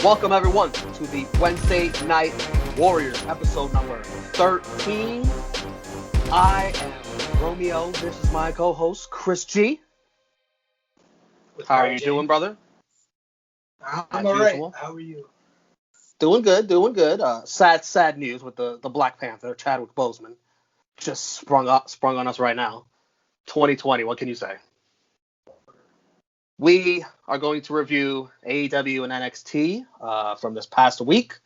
Welcome everyone to the Wednesday Night Warriors episode number 13. I am Romeo. This is my co-host Chris G. How are you doing, brother? I'm alright. How are you? Doing good. Sad news with the Black Panther, Chadwick Boseman, just sprung on us right now. 2020. What can you say? We are going to review AEW and NXT from this past week.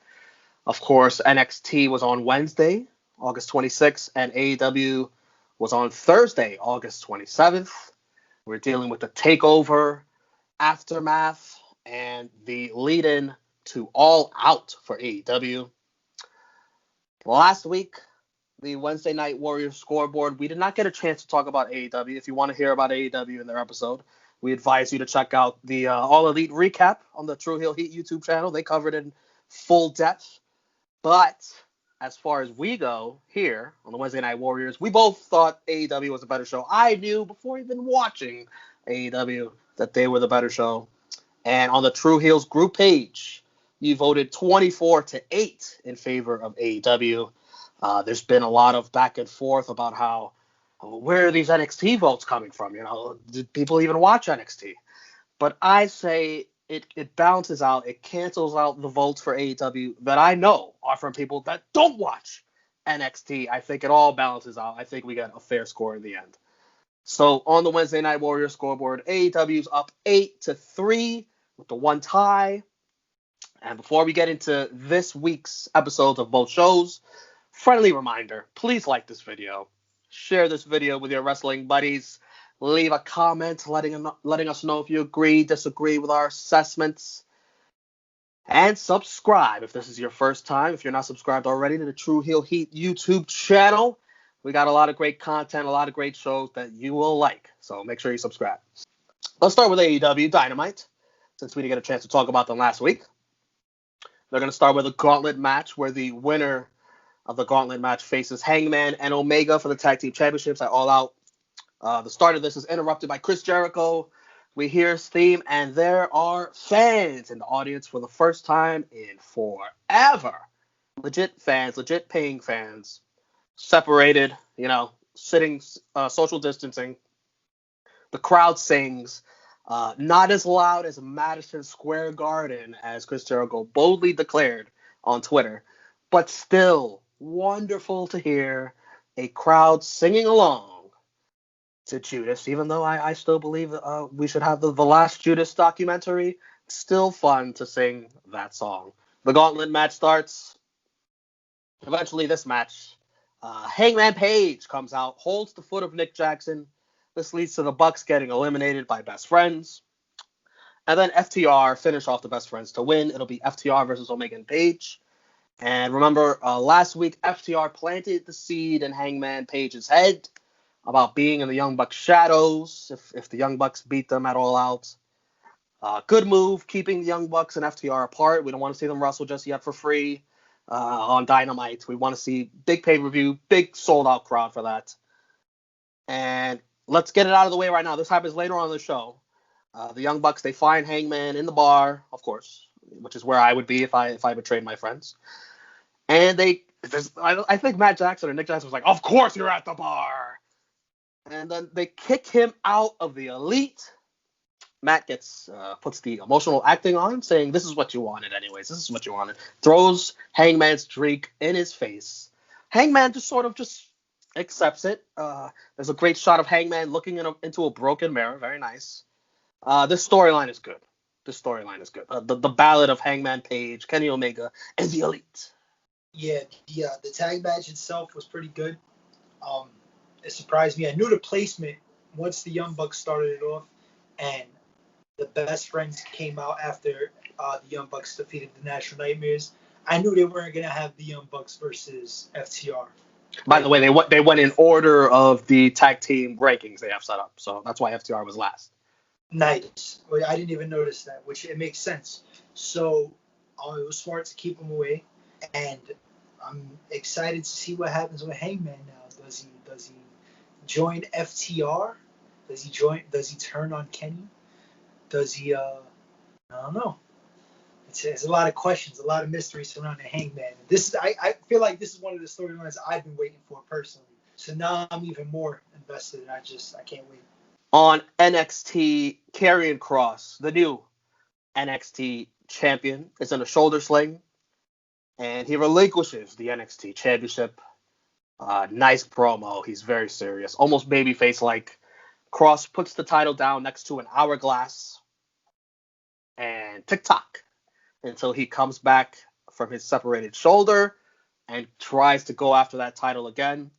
Of course, NXT was on Wednesday, August 26th, and AEW was on Thursday, August 27th. We're dealing with the takeover, aftermath, and the lead-in to All Out for AEW. Last week, the Wednesday Night Warriors scoreboard, we did not get a chance to talk about AEW. If you want to hear about AEW in their episode, we advise you to check out the All Elite recap on the True Heel Heat YouTube channel. They covered it in full depth. But as far as we go here on the Wednesday Night Warriors, we both thought AEW was a better show. I knew before even watching AEW that they were the better show. And on the True Heels group page, you voted 24-8 in favor of AEW. There's been a lot of back and forth about how, where are these NXT votes coming from? You know, did people even watch NXT? But I say it balances out. It cancels out the votes for AEW that I know are from people that don't watch NXT. I think it all balances out. I think we got a fair score in the end. So on the Wednesday Night Warriors scoreboard, AEW's up 8-3 with the one tie. And before we get into this week's episodes of both shows, friendly reminder, please like this video. Share this video with your wrestling buddies. Leave a comment letting us know if you agree, disagree with our assessments. And subscribe if this is your first time. If you're not subscribed already to the True Heel Heat YouTube channel, we got a lot of great content, a lot of great shows that you will like. So make sure you subscribe. Let's start with AEW Dynamite, since we didn't get a chance to talk about them last week. They're going to start with a Gauntlet Match where the winner of the Gauntlet Match faces Hangman and Omega for the Tag Team Championships at All Out. The start of this is interrupted by Chris Jericho. We hear his theme, and there are fans in the audience for the first time in forever. Legit fans, legit paying fans, separated, sitting, social distancing. The crowd sings, not as loud as Madison Square Garden, as Chris Jericho boldly declared on Twitter, but still wonderful to hear a crowd singing along to Judas, even though I still believe we should have the Last Judas documentary. It's still fun to sing that song. The Gauntlet match starts. Eventually, this match, Hangman Page comes out, holds the foot of Nick Jackson. This leads to the Bucks getting eliminated by Best Friends. And then FTR finish off the Best Friends to win. It'll be FTR versus Omega and Page. And remember, last week, FTR planted the seed in Hangman Page's head about being in the Young Bucks' shadows if the Young Bucks beat them at All Out. Good move, keeping the Young Bucks and FTR apart. We don't want to see them wrestle just yet for free on Dynamite. We want to see big pay-per-view, big sold-out crowd for that. And let's get it out of the way right now. This happens later on in the show. The Young Bucks, they find Hangman in the bar, of course, which is where I would be if I betrayed my friends. And I think Matt Jackson or Nick Jackson was like, of course you're at the bar. And then they kick him out of the Elite. Matt puts the emotional acting on, saying, this is what you wanted anyways. This is what you wanted. Throws Hangman's drink in his face. Hangman just sort of accepts it. There's a great shot of Hangman looking into a broken mirror. Very nice. This storyline is good. The Ballad of Hangman Page, Kenny Omega, and the Elite. Yeah, the tag match itself was pretty good. It surprised me. I knew the placement once the Young Bucks started it off, and the Best Friends came out after the Young Bucks defeated the National Nightmares. I knew they weren't going to have the Young Bucks versus FTR. By the way, they went in order of the tag team rankings they have set up, so that's why FTR was last. Nice. Well, I didn't even notice that, which it makes sense. So it was smart to keep them away, and I'm excited to see what happens with Hangman now. Does he join FTR? Does he turn on Kenny? Does he? I don't know. There's a lot of questions, a lot of mystery surrounding Hangman. I feel like this is one of the storylines I've been waiting for personally. So now I'm even more invested, and I can't wait. On NXT, Karrion Kross, the new NXT champion, is in a shoulder sling, and he relinquishes the NXT Championship. Nice promo. He's very serious, almost babyface-like. Kross puts the title down next to an hourglass and tick-tock until he comes back from his separated shoulder and tries to go after that title again.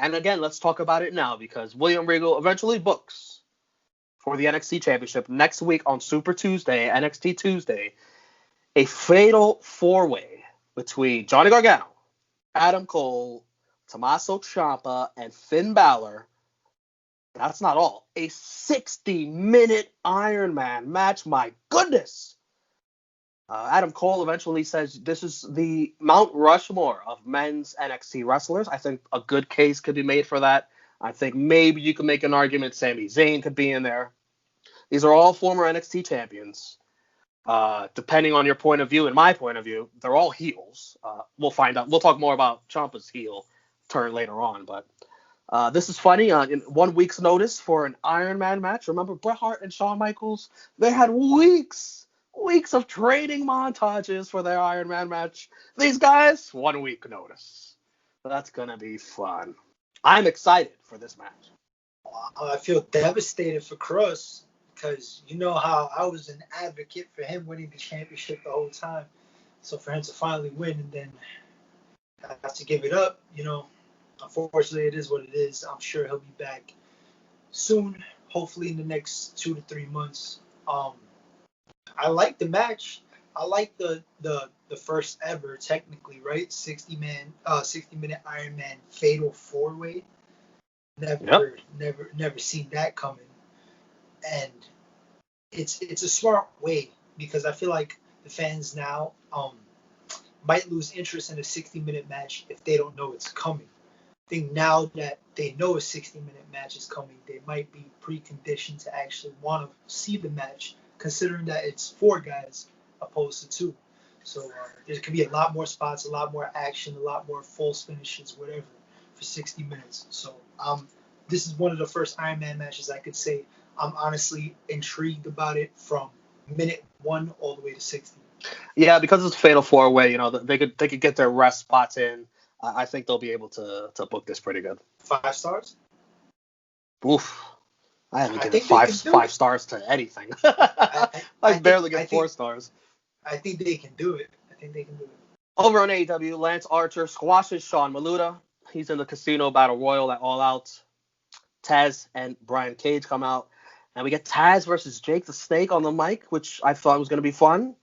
And again, let's talk about it now because William Regal eventually books for the NXT Championship next week on Super Tuesday, NXT Tuesday, a fatal four-way between Johnny Gargano, Adam Cole, Tommaso Ciampa, and Finn Balor. That's not all. A 60-minute Iron Man match. My goodness. Adam Cole eventually says this is the Mount Rushmore of men's NXT wrestlers. I think a good case could be made for that. I think maybe you could make an argument Sami Zayn could be in there. These are all former NXT champions. Depending on your point of view and my point of view, they're all heels. We'll find out. We'll talk more about Ciampa's heel turn later on. But this is funny. In 1 week's notice for an Iron Man match. Remember Bret Hart and Shawn Michaels? They had weeks of training montages for their Iron Man match. These guys, 1 week notice. So that's going to be fun. I'm excited for this match. I feel devastated for Kross because you know how I was an advocate for him winning the championship the whole time. So for him to finally win and then have to give it up, unfortunately it is what it is. I'm sure he'll be back soon, hopefully in the next 2 to 3 months. I like the match. I like the first ever, technically, right? 60-minute Iron Man fatal four-way. Never seen that coming. And it's a smart way because I feel like the fans now might lose interest in a 60-minute match if they don't know it's coming. I think now that they know a 60-minute match is coming, they might be preconditioned to actually want to see the match, considering that it's 4 guys opposed to 2. So there could be a lot more spots, a lot more action, a lot more false finishes, whatever, for 60 minutes. So this is one of the first Iron Man matches I could say I'm honestly intrigued about it from minute 1 all the way to 60. Yeah, because it's a fatal four-way, they could get their rest spots in. I think they'll be able to book this pretty good. 5 stars? Oof. I haven't given 5 stars to anything. I barely get 4 stars. I think they can do it. Over on AEW, Lance Archer squashes Sean Maluta. He's in the Casino Battle Royal at All Out. Taz and Brian Cage come out. And we get Taz versus Jake the Snake on the mic, which I thought was going to be fun.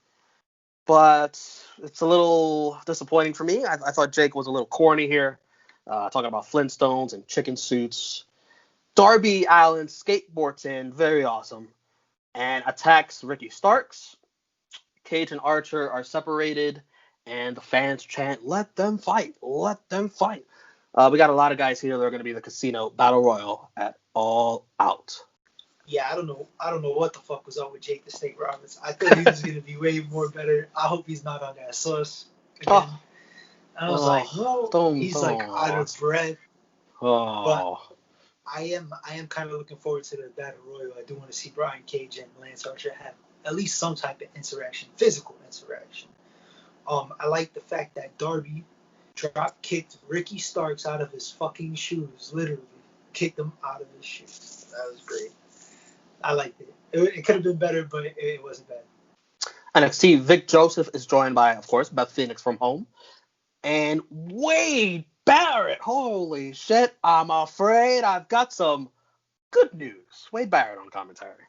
But it's a little disappointing for me. I thought Jake was a little corny here, talking about Flintstones and chicken suits. Darby Allin skateboards in, very awesome, and attacks Ricky Starks. Cage and Archer are separated, and the fans chant, "Let them fight, let them fight." We got a lot of guys here that are going to be in the Casino Battle Royal at All Out. Yeah, I don't know what the fuck was up with Jake the Snake Roberts. I thought he was going to be way more better. I hope he's not on that sauce again. I was like, no, he's like out of breath. But I am kind of looking forward to the Battle Royal. I do want to see Brian Cage and Lance Archer have at least some type of interaction, physical interaction. I like the fact that Darby drop kicked Ricky Starks out of his fucking shoes, literally kicked him out of his shoes. That was great. I liked it. It could have been better, but it wasn't bad. NXT, Vic Joseph is joined by, of course, Beth Phoenix from home. And Wade Barrett. Holy shit, I'm afraid I've got some good news. Wade Barrett on commentary.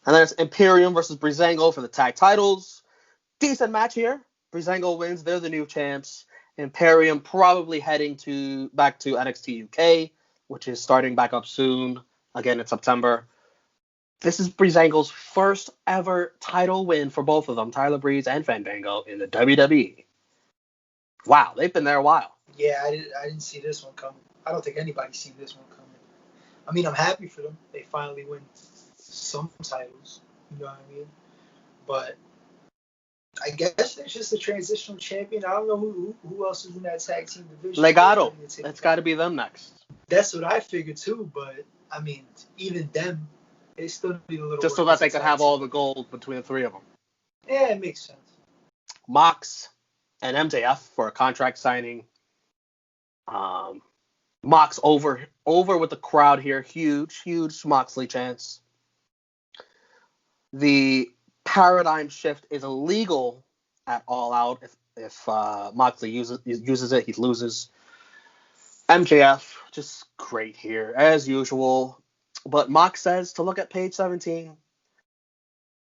And there's Imperium versus Breezango for the tag titles. Decent match here. Breezango wins. They're the new champs. Imperium probably heading back to NXT UK, which is starting back up soon. Again, in September. This is Breezango's first ever title win for both of them, Tyler Breeze and Fandango, in the WWE. Wow, they've been there a while. Yeah, I didn't see this one coming. I don't think anybody seen this one coming. I mean, I'm happy for them. They finally win some titles. You know what I mean? But I guess it's just a transitional champion. I don't know who else is in that tag team division. Legado. It's got to be them next. That's what I figured too, but I mean, even them, they still need a little. Just so that they can have all the gold between the three of them. Yeah, it makes sense. Mox and MJF for a contract signing. Mox over with the crowd here. Huge Moxley chance. The paradigm shift is illegal at All Out. If Moxley uses it, he loses. MJF, just great here, as usual. But Mox says to look at page 17.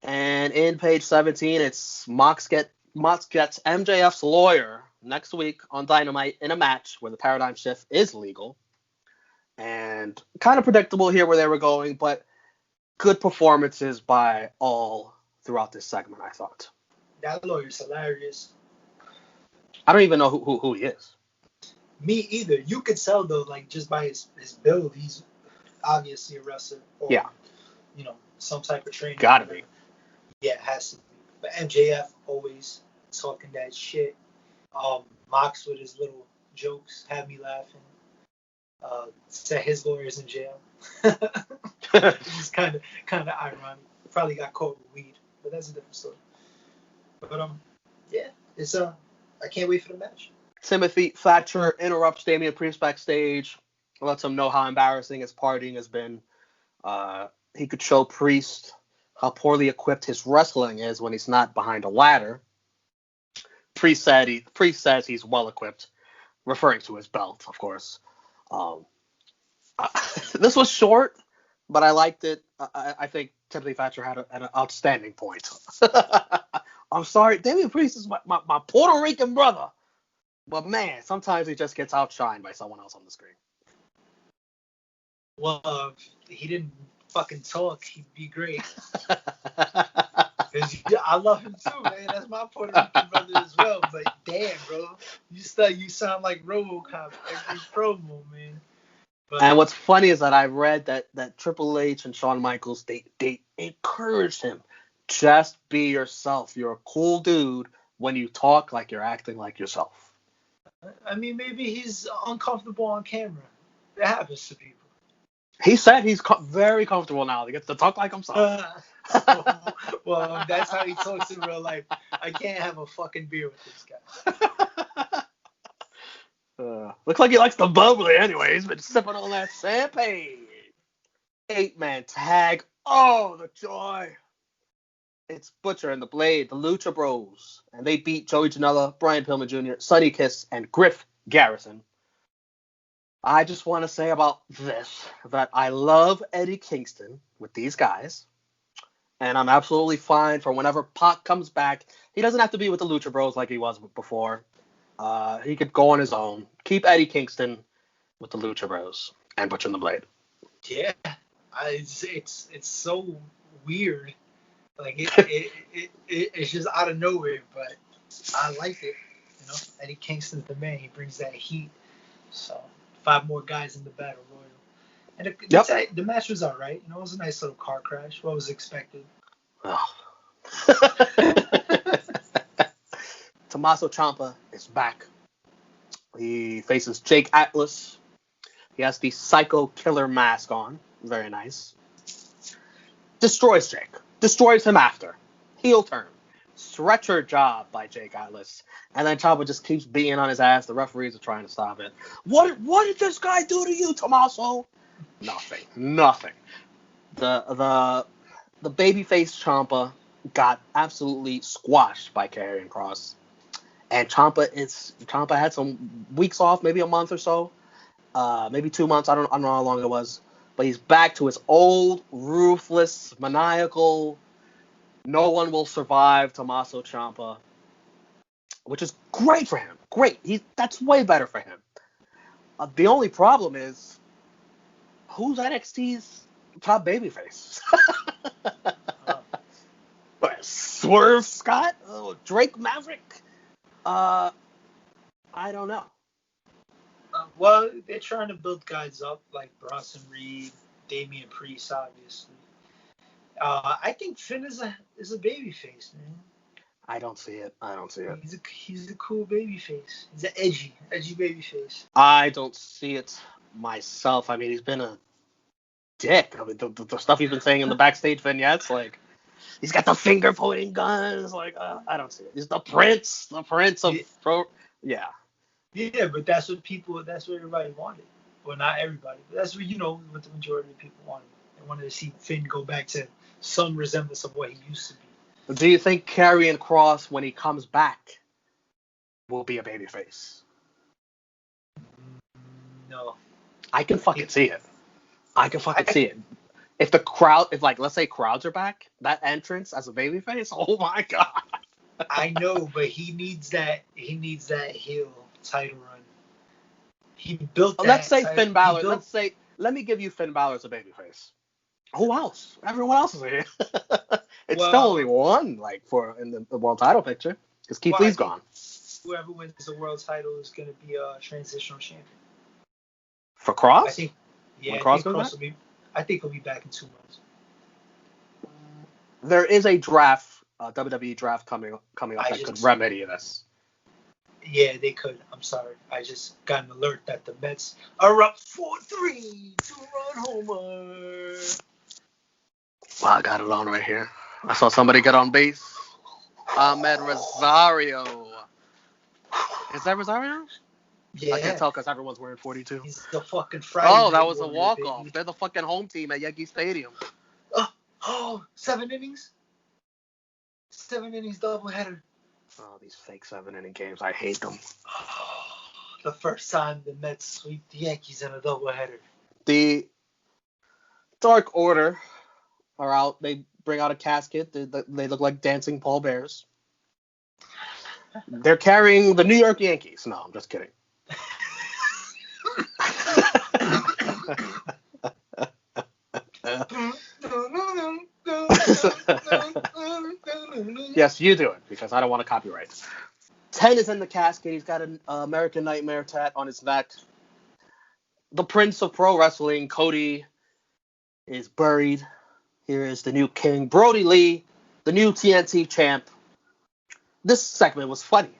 And in page 17, it's Mox gets MJF's lawyer next week on Dynamite in a match where the paradigm shift is legal. And kind of predictable here where they were going, but good performances by all throughout this segment, I thought. That lawyer's hilarious. I don't even know who he is. Me either. You could tell, though, like, just by his build, he's obviously a wrestler. Or, you know, some type of trainer. Gotta be. Yeah, it has to be. But MJF always talking that shit. Mox with his little jokes had me laughing. Said his lawyer's in jail. It's kind of ironic. Probably got caught with weed, but that's a different story. But yeah, it's I can't wait for the match. Timothy Thatcher interrupts Damian Priest backstage, lets him know how embarrassing his partying has been. He could show Priest how poorly equipped his wrestling is when he's not behind a ladder. Priest says he's well equipped, referring to his belt, of course. This was short, but I liked it. I think Timothy Thatcher had an outstanding point. I'm sorry, Damian Priest is my Puerto Rican brother. But man, sometimes he just gets outshined by someone else on the screen. Well, if he didn't fucking talk, he'd be great. I love him too, man. That's my Puerto Rican brother as well. But damn, bro, you sound like RoboCop every promo, man. But, and what's funny is that I read that Triple H and Shawn Michaels they encouraged him, just be yourself. You're a cool dude when you talk like you're acting like yourself. I mean, maybe he's uncomfortable on camera. That happens to people. He said he's very comfortable now. He gets to talk like himself. Well, that's how he talks in real life. I can't have a fucking beer with this guy. Looks like he likes the bubbly anyway. He's been sipping on that champagne. 8-man tag. Oh, the joy. It's Butcher and the Blade, the Lucha Bros, and they beat Joey Janela, Brian Pillman Jr., Sonny Kiss, and Griff Garrison. I just want to say about this that I love Eddie Kingston with these guys, and I'm absolutely fine for whenever Pac comes back. He doesn't have to be with the Lucha Bros like he was before. He could go on his own. Keep Eddie Kingston with the Lucha Bros and Butcher and the Blade. Yeah, it's so weird. Like it's just out of nowhere, but I like it. You know, Eddie Kingston's the man. He brings that heat. So 5 more guys in the battle royal, and the match was all right. You know, it was a nice little car crash. What was expected. Oh. Tommaso Ciampa is back. He faces Jake Atlas. He has the Psycho Killer mask on. Very nice. Destroys Jake. Destroys him after. Heel turn. Stretcher job by Jake Atlas. And then Ciampa just keeps beating on his ass. The referees are trying to stop it. What did this guy do to you, Tommaso? Nothing. The babyface Ciampa got absolutely squashed by Karrion Kross. And Ciampa had some weeks off, maybe a month or so. Maybe 2 months. I don't know how long it was. But he's back to his old, ruthless, maniacal, no one will survive Tommaso Ciampa, which is great for him. Great. That's way better for him. The only problem is, who's NXT's top babyface? Swerve Scott? Oh, Drake Maverick? I don't know. Well, they're trying to build guys up like Bronson Reed, Damian Priest, obviously. I think Finn is a babyface, man. I don't see it. He's a cool baby face. He's an edgy baby face. I don't see it myself. I mean, he's been a dick. I mean, the stuff he's been saying in the backstage vignettes, like, he's got the finger pointing guns. Like, I don't see it. He's the prince of pro. Yeah. Yeah, but that's what everybody wanted. Well, not everybody, but that's what what the majority of people wanted. They wanted to see Finn go back to some resemblance of what he used to be. Do you think Karrion Kross, when he comes back, will be a babyface? No. I can fucking see it. See it. If the crowd, let's say crowds are back, that entrance as a babyface, oh my god. I know, but he needs that heel title run. He built that. Let's say Finn Balor. Let me give you Finn Balor as a babyface. Who else? Everyone else is here. It's still only one, in the world title picture, because Keith Lee's gone. Whoever wins the world title is going to be a transitional champion. For Kross? I think. Yeah, I think he'll be back in 2 months. There is a draft, WWE draft coming up that could remedy this. Yeah, they could. I'm sorry. I just got an alert that the Mets are up 4-3 to run homer. Well, I got it on right here. I saw somebody get on base. Ahmed Rosario. Is that Rosario? Yeah. I can't tell because everyone's wearing 42. He's the fucking Friday. Oh, that was a walk-off. They're the fucking home team at Yankee Stadium. 7 innings? 7 innings doubleheader. Oh, these fake 7-inning games. I hate them. The first time the Mets sweep the Yankees in a doubleheader. The Dark Order are out. They bring out a casket. They look like dancing pallbearers. They're carrying the New York Yankees. No, I'm just kidding. Yes, you do it, because I don't want to copyright. 10 is in the casket. He's got an American Nightmare tat on his neck. The Prince of Pro Wrestling, Cody, is buried. Here is the new king, Brodie Lee, the new TNT champ. This segment was funny.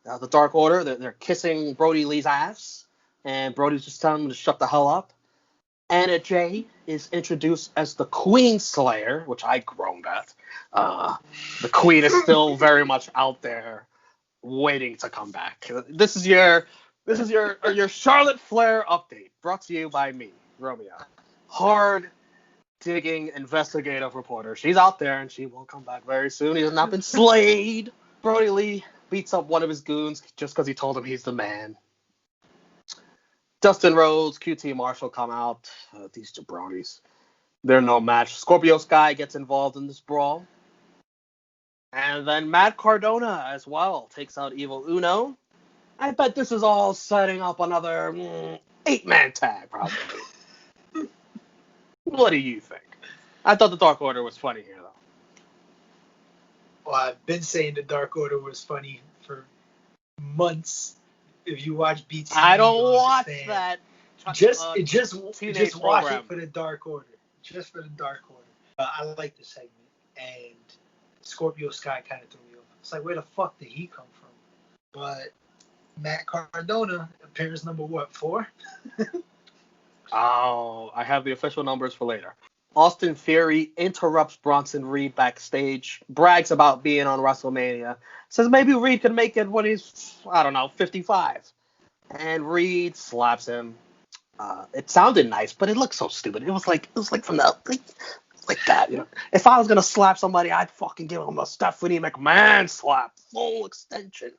The Dark Order, they're kissing Brodie Lee's ass, and Brodie's just telling him to shut the hell up. Anna Jay is introduced as the Queen Slayer, which I groaned at. The Queen is still very much out there, waiting to come back. This is your Charlotte Flair update, brought to you by me, Romeo. Hard-digging investigative reporter. She's out there, and she will come back very soon. He has not been slayed. Brodie Lee beats up one of his goons just because he told him he's the man. Dustin Rhodes, QT Marshall come out. These jabronis. They're no match. Scorpio Sky gets involved in this brawl. And then Matt Cardona as well takes out Evil Uno. I bet this is all setting up another 8-man tag, probably. What do you think? I thought the Dark Order was funny here, though. Well, I've been saying the Dark Order was funny for months. If you watch BT, I don't watch that. Just watch it for the Dark Order. Just for the Dark Order. I like the segment, and Scorpio Sky kind of threw me off. It's like, where the fuck did he come from? But Matt Cardona, appearance number 4? Oh, I have the official numbers for later. Austin Theory interrupts Bronson Reed backstage, brags about being on WrestleMania, says maybe Reed could make it when he's, 55. And Reed slaps him. It sounded nice, but it looked so stupid. It was like from the like that, If I was gonna slap somebody, I'd fucking give him a Stephanie McMahon slap, full extension.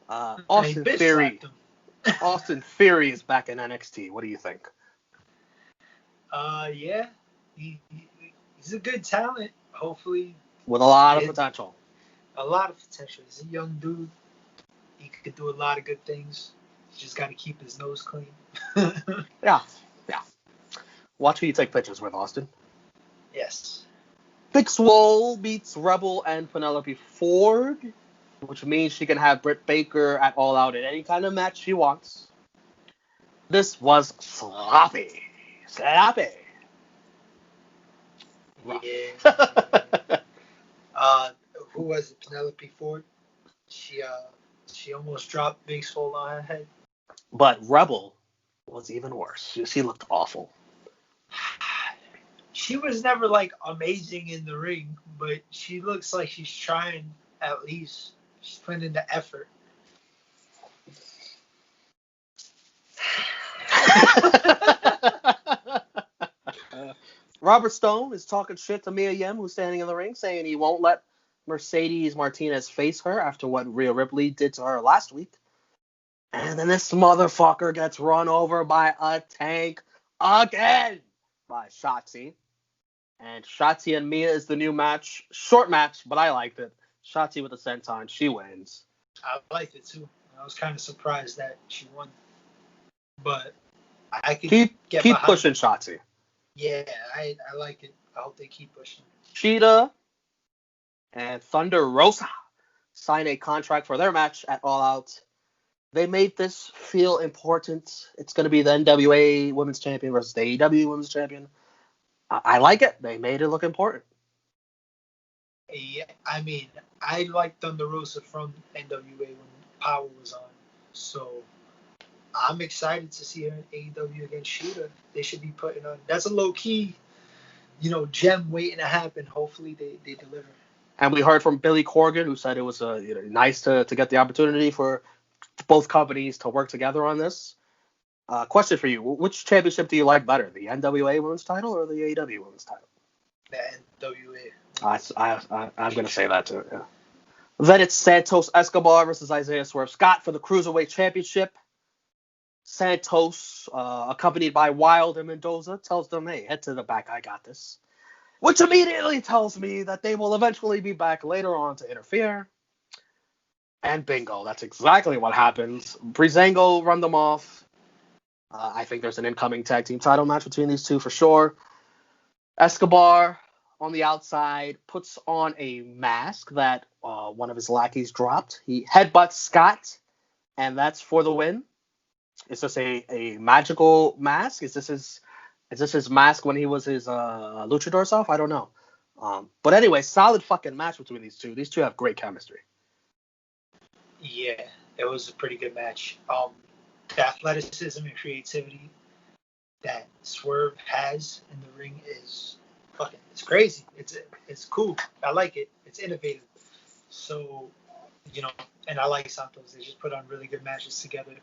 Austin Theory is back in NXT. What do you think? Yeah. He's a good talent, hopefully. With a lot of potential. A lot of potential. He's a young dude. He could do a lot of good things. He's just got to keep his nose clean. Yeah. Watch who you take pictures with, Austin. Yes. Big Swole beats Rebel and Penelope Ford, which means she can have Britt Baker at All Out in any kind of match she wants. This was sloppy. Yeah. who was it? Penelope Ford. She almost dropped Big Swole on her head. But Rebel was even worse. She looked awful. She was never like amazing in the ring, but she looks like she's trying at least. She's putting in the effort. Robert Stone is talking shit to Mia Yim, who's standing in the ring, saying he won't let Mercedes Martinez face her after what Rhea Ripley did to her last week. And then this motherfucker gets run over by a tank again by Shotsy. And Shotsy and Mia is the new match. Short match, but I liked it. Shotsy with the senton. She wins. I liked it too. I was kind of surprised that she won. But I could keep behind pushing Shotsy. Yeah, I like it. I hope they keep pushing. Cheetah and Thunder Rosa sign a contract for their match at All Out. They made this feel important. It's going to be the NWA Women's Champion versus the AEW Women's Champion. I like it. They made it look important. Yeah, I mean, I like Thunder Rosa from NWA when Power was on. So I'm excited to see her in AEW against Shooter. They should be putting on. That's a low key, gem waiting to happen. Hopefully they deliver. And we heard from Billy Corgan, who said it was nice to get the opportunity for both companies to work together on this. Question for you: which championship do you like better, the NWA Women's Title or the AEW Women's Title? The NWA. I'm gonna say that too. Yeah. Then it's Santos Escobar versus Isaiah Swerve Scott for the Cruiserweight Championship. Santos, accompanied by Wilde and Mendoza, tells them, hey, head to the back, I got this. Which immediately tells me that they will eventually be back later on to interfere. And bingo, that's exactly what happens. Breezango run them off. I think there's an incoming tag team title match between these two for sure. Escobar, on the outside, puts on a mask that one of his lackeys dropped. He headbutts Scott, and that's for the win. Is this a magical mask? Is this his mask when he was his luchador self? I don't know. But anyway, solid fucking match between these two. These two have great chemistry. Yeah, it was a pretty good match. The athleticism and creativity that Swerve has in the ring is it's crazy. It's cool. I like it. It's innovative. So, and I like Santos. They just put on really good matches together.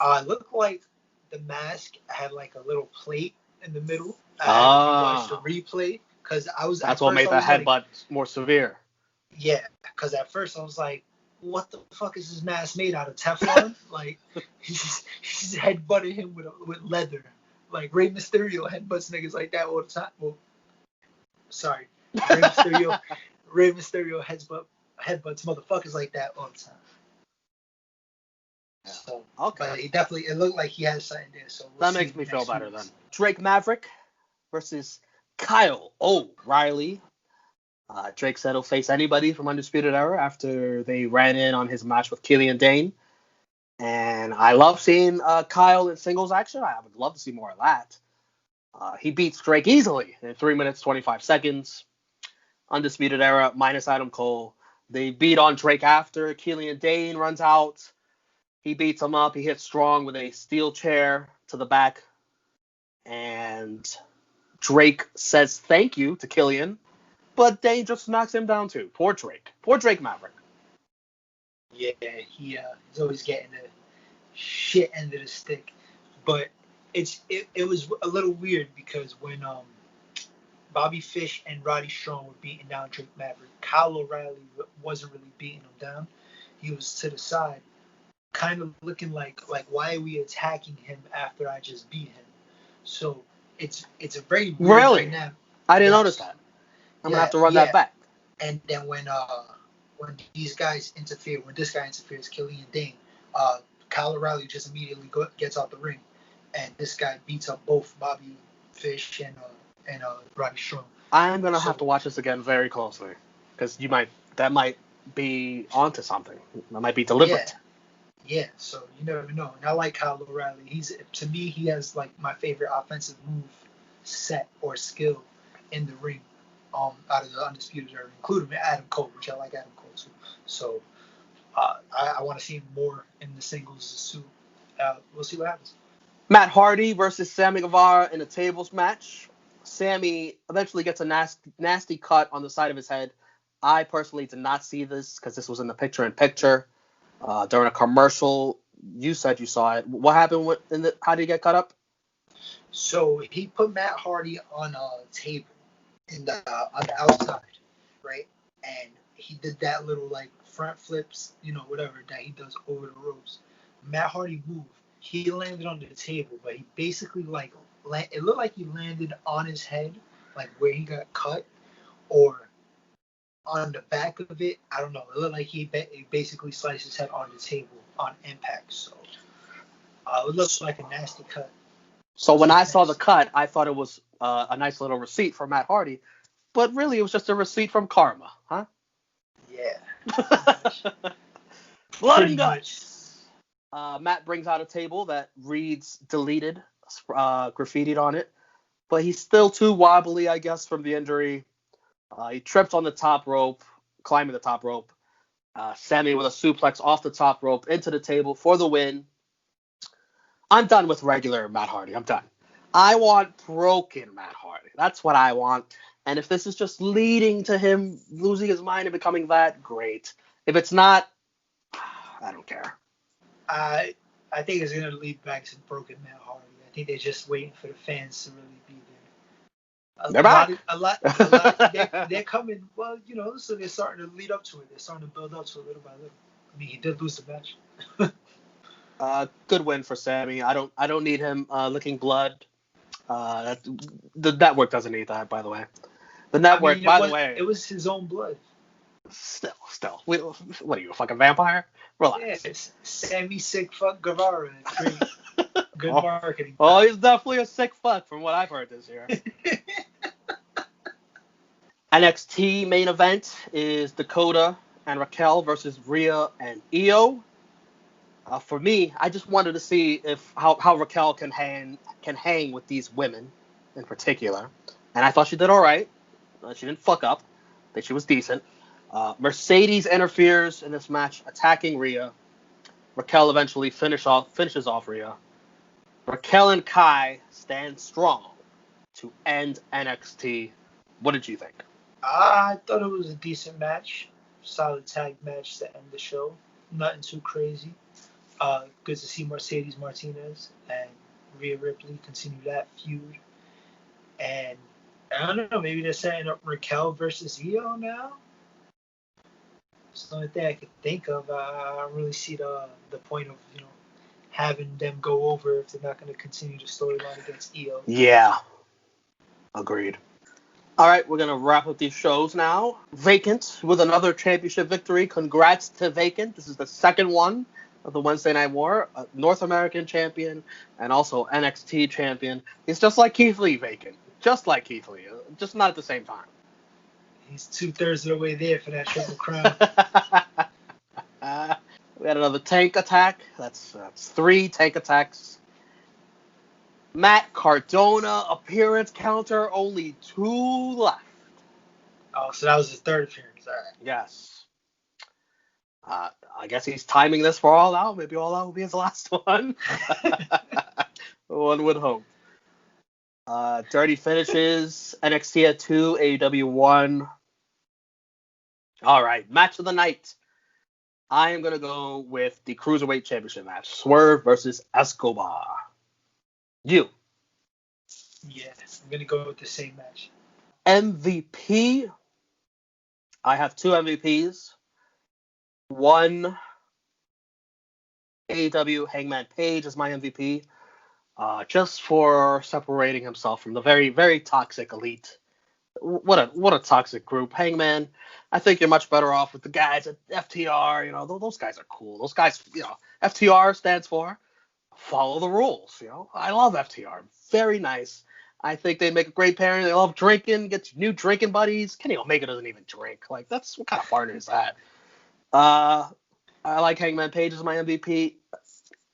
It looked like the mask had like a little plate in the middle. I watched the replay because That's what made the headbutt more severe. Yeah, because at first I was like, what the fuck is this mask made out of? Teflon? Like he's headbutting him with leather. Like Rey Mysterio headbutts niggas like that all the time. Well, sorry, Rey Mysterio headbutts motherfuckers like that all the time. Yeah. So, okay. But it looked like he had something there. So that makes me feel better then. Drake Maverick versus Kyle O'Reilly. Drake said he'll face anybody from Undisputed Era after they ran in on his match with Killian Dane. And I love seeing Kyle in singles action. I would love to see more of that. He beats Drake easily in 3 minutes, 25 seconds. Undisputed Era minus Adam Cole. They beat on Drake after. Killian Dane runs out. He beats him up. He hits strong with a steel chair to the back. And Drake says thank you to Killian. But Dane just knocks him down too. Poor Drake. Poor Drake Maverick. Yeah, he's always getting the shit end of the stick. But it was a little weird because when Bobby Fish and Roddy Strong were beating down Drake Maverick, Kyle O'Reilly wasn't really beating him down. He was to the side, kind of looking like why are we attacking him after I just beat him? So it's a very weird dynamic. I didn't notice that. I'm gonna have to run that back. And then when these guys interfere, when this guy interferes, Killian Dane, Kyle O'Reilly just immediately gets out the ring, and this guy beats up both Bobby Fish and Roddy Strong. I'm gonna have to watch this again very closely because that might be onto something. That might be deliberate. Yeah. So you never know. And I like Kyle O'Reilly. To me, he has like my favorite offensive move set or skill in the ring. out of the Undisputed Era, including Adam Cole, which I like Adam Cole too. So I want to see him more in the singles too. We'll see what happens. Matt Hardy versus Sammy Guevara in a tables match. Sammy eventually gets a nasty cut on the side of his head. I personally did not see this because this was in the picture-in-picture during a commercial. You said you saw it. What happened? How did he get cut up? So he put Matt Hardy on a table on the outside, right? And he did that little like front flips, whatever that he does over the ropes. Matt Hardy moved. He landed on the table, but he basically it looked like he landed on his head, like where he got cut, or on the back of it. I don't know. It looked like he basically sliced his head on the table on impact. So it looked like a nasty cut. So when I saw the cut, I thought it was a nice little receipt for Matt Hardy, but really it was just a receipt from Karma, huh? Yeah. Blood and guts. Matt brings out a table that reads deleted, graffitied on it, but he's still too wobbly, I guess, from the injury. He trips on the top rope, climbing the top rope. Sammy with a suplex off the top rope into the table for the win. I'm done with regular Matt Hardy. I'm done. I want broken Matt Hardy. That's what I want. And if this is just leading to him losing his mind and becoming that, great. If it's not, I don't care. I think it's going to lead back to broken Matt Hardy. I think they're just waiting for the fans to really be there. They're back. They're coming. Well, so they're starting to lead up to it. They're starting to build up to it little by little. I mean, he did lose the match. Good win for Sammy. I don't need him licking blood. The network doesn't need that, by the way. The network, by the way, it was his own blood. Still. What are you, a fucking vampire? Relax. Yeah, it's Sammy sick fuck Guevara. Great. Good marketing. Oh, he's definitely a sick fuck from what I've heard this year. NXT main event is Dakota and Raquel versus Rhea and Io. For me, I just wanted to see how Raquel can hang with these women in particular, and I thought she did all right. She didn't fuck up. I think she was decent. Mercedes interferes in this match, attacking Rhea. Raquel eventually finishes off Rhea. Raquel and Kai stand strong to end NXT. What did you think? I thought it was a decent match. Solid tag match to end the show. Nothing too crazy. Good to see Mercedes Martinez and Rhea Ripley continue that feud. And I don't know, maybe they're setting up Raquel versus Io now. It's the only thing I could think of. I don't really see the point of having them go over if they're not going to continue the storyline against Io. Yeah, agreed. All right, we're going to wrap up these shows now. Vacant with another championship victory. Congrats to Vacant. This is the second one of the Wednesday Night War. North American champion and also NXT champion. He's just like Keith Lee, Vacant. Just like Keith Lee. Just not at the same time. He's 2/3 of the way there for that Triple Crown. We had another tank attack. That's 3 tank attacks. Matt Cardona appearance counter, only 2 left. Oh, so that was his third appearance. All right. Yes. I guess he's timing this for All Out. Maybe All Out will be his last one. One would hope. Dirty finishes. NXT at 2, AEW 1. All right, match of the night. I am going to go with the Cruiserweight Championship match. Swerve versus Escobar. You. Yeah, I'm going to go with the same match. MVP. I have 2 MVPs. One, AEW Hangman Page is my MVP. Just for separating himself from the very, very toxic elite. What a toxic group. Hangman, I think you're much better off with the guys at FTR. Those guys are cool. Those guys, FTR stands for follow the rules. I love FTR. Very nice. I think they make a great pairing. They love drinking. Get new drinking buddies. Kenny Omega doesn't even drink. Like, that's what kind of partner is that? I like Hangman Page as my MVP.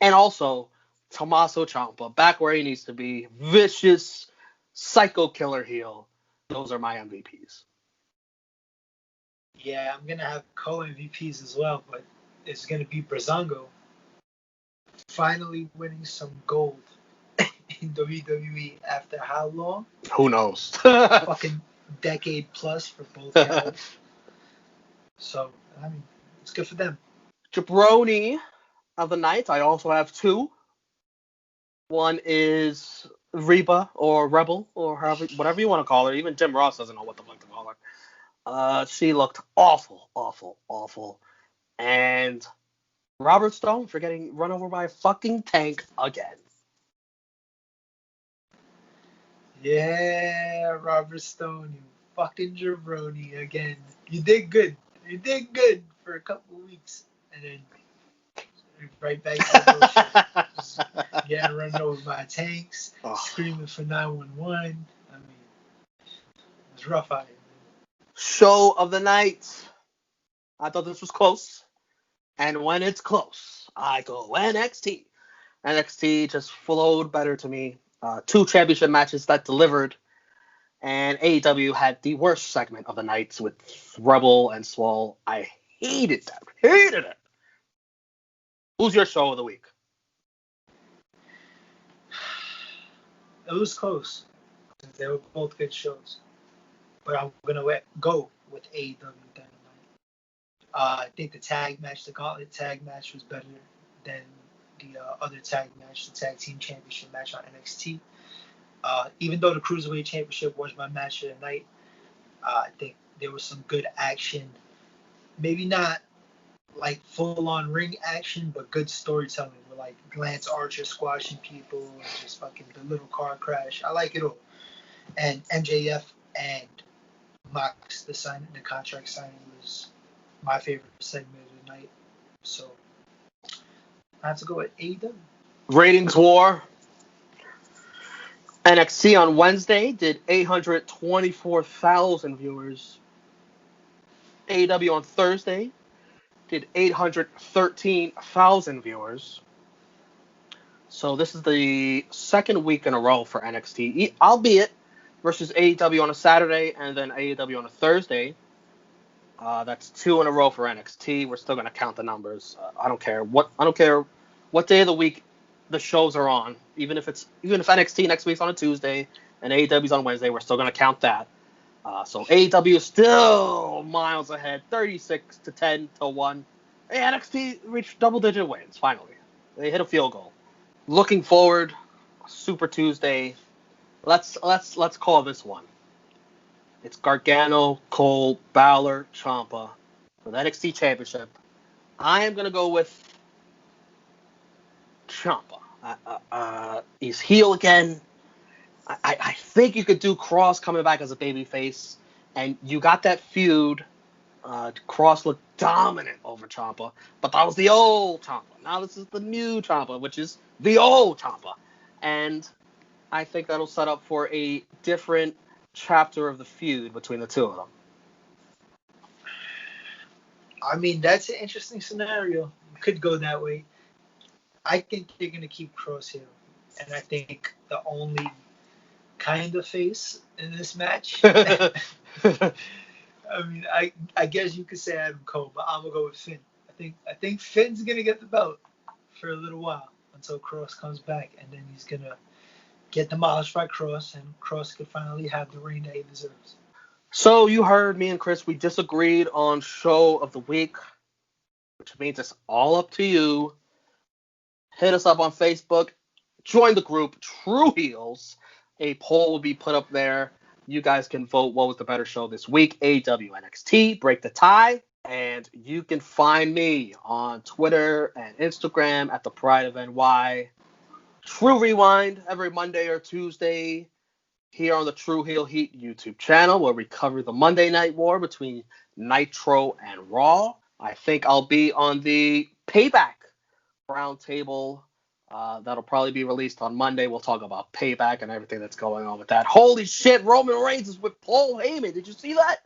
And also Tommaso Ciampa, back where he needs to be. Vicious, psycho killer heel. Those are my MVPs. Yeah, I'm gonna have co-MVPs as well, but it's gonna be Breezango finally winning some gold in WWE after how long? Who knows? Fucking decade plus for both guys. So I mean, it's good for them. Jabroni of the night. I also have two. One is Reba or Rebel or whatever you want to call her. Even Jim Ross doesn't know what the fuck to call her. She looked awful, awful, awful. And Robert Stone for getting run over by a fucking tank again. Yeah, Robert Stone, you fucking jabroni again. You did good. You did good for a couple of weeks, and then right back to the bullshit. Just getting run over by tanks, screaming for 911. I mean, it was rough out here, man. Show of the night. I thought this was close. And when it's close, I go NXT. NXT just flowed better to me. Two championship matches that delivered. And AEW had the worst segment of the night with Rebel and Swole. I hated that. Hated it. Who's your show of the week? It was close. They were both good shows. But I'm going to go with AEW Dynamite. I think the tag match, the Gauntlet tag match, was better than the other tag match, the tag team championship match on NXT. Even though the Cruiserweight Championship was my match of the night, I think there was some good action. Maybe not like full-on ring action, but good storytelling with like Lance Archer squashing people and just fucking the little car crash. I like it all. And MJF and Mox, the contract signing was my favorite segment of the night. So I have to go with AEW. Ratings war. NXT on Wednesday did 824,000 viewers. AEW on Thursday did 813,000 viewers. So this is the second week in a row for NXT, albeit versus AEW on a Saturday and then AEW on a Thursday. That's two in a row for NXT. We're still gonna count the numbers. I don't care what day of the week the shows are on. Even if NXT next week's on a Tuesday and AEW's on Wednesday, we're still gonna count that. So AEW is still miles ahead, 36-10-1. Hey, NXT reached double-digit wins finally. They hit a field goal. Looking forward, Super Tuesday. Let's call this one. It's Gargano, Cole, Balor, Ciampa for the NXT Championship. I am gonna go with Ciampa. He's heel again. I think you could do Cross coming back as a babyface, and you got that feud. Cross looked dominant over Ciampa, but that was the old Ciampa. Now this is the new Ciampa, which is the old Ciampa, and I think that'll set up for a different chapter of the feud between the two of them. I mean, that's an interesting scenario. You could go that way. I think they're going to keep Cross heel, and I think the only kind of face in this match. I mean, I guess you could say Adam Cole, but I'm gonna go with Finn. I think Finn's gonna get the belt for a little while until Cross comes back, and then he's gonna get demolished by Cross, and Cross could finally have the reign that he deserves. So you heard me and Chris. We disagreed on show of the week, which means it's all up to you. Hit us up on Facebook. Join the group True Heels. A poll will be put up there. You guys can vote what was the better show this week. AEW NXT, Break the Tie. And you can find me on Twitter and Instagram at the Pride of NY. True Rewind every Monday or Tuesday here on the True Heel Heat YouTube channel, where we cover the Monday Night War between Nitro and Raw. I think I'll be on the Payback Roundtable. That'll probably be released on Monday. We'll talk about Payback and everything that's going on with that. Holy shit, Roman Reigns is with Paul Heyman. Did you see that?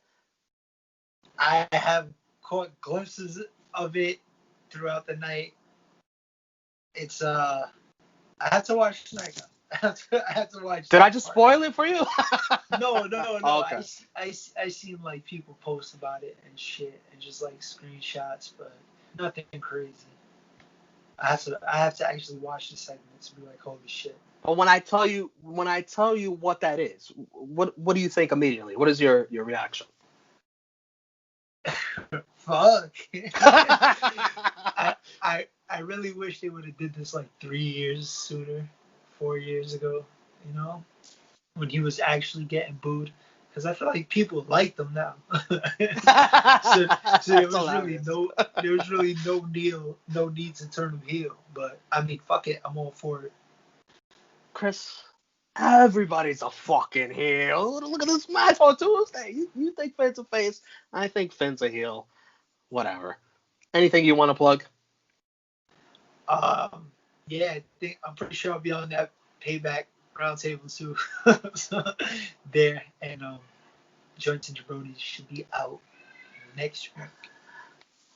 I have caught glimpses of it throughout the night. It's I have to watch SmackDown. I have to watch. Did I just spoil it for you? No. Oh, okay. I seen like people post about it and shit and just like screenshots, but nothing crazy. I have to actually watch the segment to be like, holy shit. But when I tell you what that is, what do you think immediately? What is your reaction? Fuck. I really wish they would have did this like 3 years sooner, 4 years ago, you know, when he was actually getting booed, because I feel like people like him now. so there was really no need to turn him heel. But I mean, fuck it, I'm all for it. Chris, everybody's a fucking heel. Look at this match on Tuesday. You think Finn's a face? I think Finn's a heel. Whatever. Anything you want to plug? Yeah, I'm pretty sure I'll be on that Payback roundtable too. So, there, and Joints and Brody should be out next week.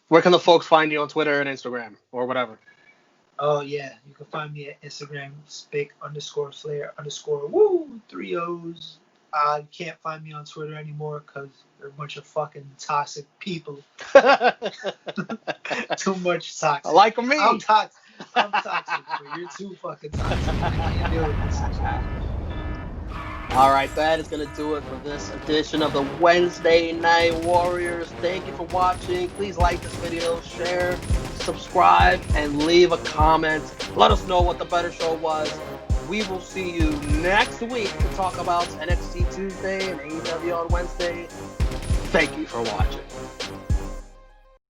Where can the folks find you on Twitter and Instagram or whatever? Oh yeah, you can find me at Instagram, spick_flair_woo 3 O's. You can't find me on Twitter anymore because they're a bunch of fucking toxic people. Too much toxic. Like me. I'm toxic, but you're too fucking toxic. I can't deal with this. All right, that is going to do it for this edition of the Wednesday Night Warriors. Thank you for watching. Please like this video, share, subscribe, and leave a comment. Let us know what the better show was. We will see you next week to talk about NXT Tuesday and AEW on Wednesday. Thank you for watching.